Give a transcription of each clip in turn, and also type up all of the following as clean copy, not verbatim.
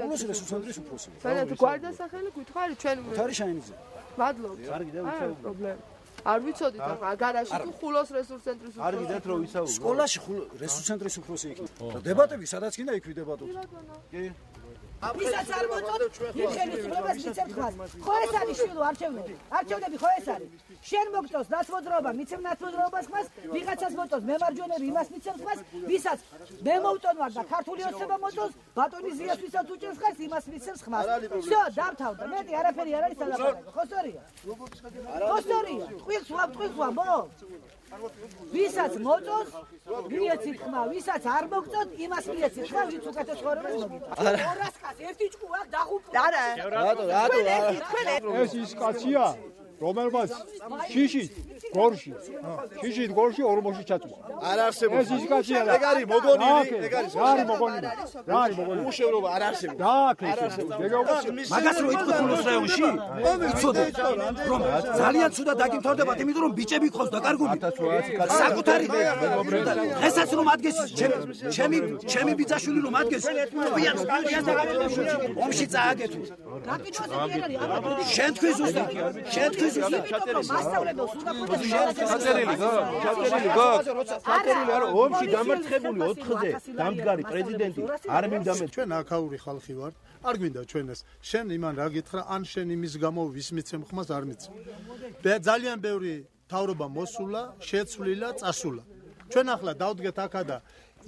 ხულოს რესურსცენტრის უფროსი. საერთოდ გვარდასახელი გითხარი ჩვენ თარი შაინიძე. მადლობთ. კარგი და ვისაუბროთ. პრობლემა. არ ვიცოდით ახლა გარაში თუ ხულოს რესურსცენტრის უფროსი. არ გიდათ რომ ვისაუბროთ. სკოლაში რესურსცენტრის უფროსი იქნება. დებატები სადაც კიდე იქ ვიდებატოთ. კი. ვისაც არ მოწოდ, იმ ხელისუფლებას მიცემთ ხმას. ხო ეს არის შვილო არჩევნები. არჩევნები ხო ეს არის. შენ მოგწოს ნაცმოძრაობა, მიცემ ნაცმოძრაობას ხმას, ვიღაცას მოწოს მემარჯვენე იმას მიცემს ხმას, ვისაც მე მოვწონ ვარ და ქართული ოცნება მოწოს, ბატონის ზიას ვისაც უჭერს ხმას, იმას მიცემს ხმას. всё, დამთავრდა. მეტი არაფერი არ არის სალაპარაკო. ხო სწორია? ხო სწორია. ტყუილს ვამბო. ვისაც მოწოს, მიეცით ხმა, ვისაც არ მოგწოთ, იმას მიეცით ხმა, ვინც უკეთეს ცხოვრებას მოგიწევს. 200 კაცი ერთი ჭკუ აქ დაღუპული. არა. რატო? ეს ის კაცია, რომელმაც შიშით გორში 40 ჩაწვა. არ არსებობს. ეს ის კაცია. ეგ არის მოგონილი, ეგ არის. რა არის მოგონილი? უშევრობა არ არსებობს. მაგას რო იტყვი ხულოს რაიონში? იცოდე რომ ძალიან ცუდად დაგიმთავრდებათ, იმიტომ რომ ბიჭები გხავს დაკარგული. საკუთარი დღესაც რომ ადგეს ჩემი ბიძაშვილი რომ ადგეს, ომში წააგეთო. შენთვის ზუსტად მასწავლებელს უნდა ქონდეს ჩაწერილი არა ომში დამარცხებული 4-ზე დამდგარი პრეზიდენტი არ მინდა მე ჩვენ აქაური ხალხი ვართ არ გვინდა ჩვენ ეს შენ იმან რა გითხრა ან შენ იმის გამო ვის მიცემ ხმას არ მიცემ ძალიან ბევრი თავრობა მოსულა შეცვლილა წასულა ჩვენ ახლა დავდგეთ აქა და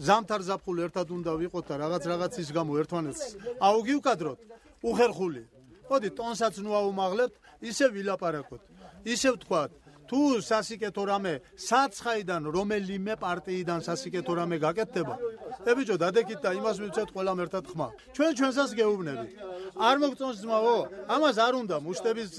ზამთარ ზაფხულ ერთად უნდა ვიყოთ და რაღაცის გამო ერთმანეთს აუგივკადროთ უხერხული მოდი ტონსაც ნუ აუმაღლებთ ისე ვილაპარაკოთ ისე ვთქვათ თუ სასიკეთო რამე საცხაიდან რომელიმე პარტიიდან სასიკეთო რამე გაკეთდება ებიჭო დადეკით და იმას მივცეთ ყველამ ერთად ხმა ჩვენსაც გეუბნებით არ მოგწონს ძმაო ამას არ უნდა მუშტების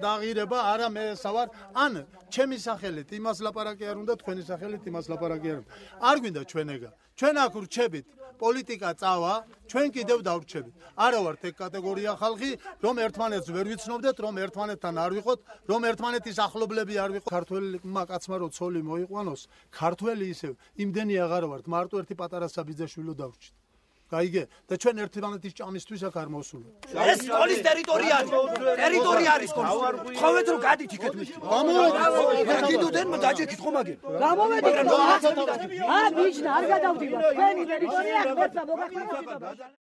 დაღირება არა მე სავარ ან ჩემი სახელით იმას ლაპარაკი არ უნდა თქვენი სახელით იმას ლაპარაკი არ უნდა არ გვინდა ჩვენეგა ჩვენ აქ ვრჩებით პოლიტიკა წავა ჩვენ კიდევ დავრჩებით არა ვართ ეგ კატეგორია ხალხი რომ ერთმანეთს ვერ ვიცნობდეთ რომ ერთმანეთთან არ ვიყოთ რომ ერთმანეთის ახლობლები არ ვიყოთ ქართველმა კაცმა რო ცოლი მოიყვანოს ქართველი ისევ იმდენი აღარ ვართ მარტო ერთი პატარა საბიძაშვილო დავრჩით გაიგე და ჩვენ ერთმანეთის ჭამისთვის აქ არ მოსულობ ეს სკოლის ტერიტორია არის სკოლის თხოვეთ რომ გადით იქეთ მის გამოვედით კიდუდენ დაჭექით ხომ აგერ გამოვედით რა ბიჭნა არ გადავდივარ თქვენი ტერიტორია ხმერთა მოგახმაროთ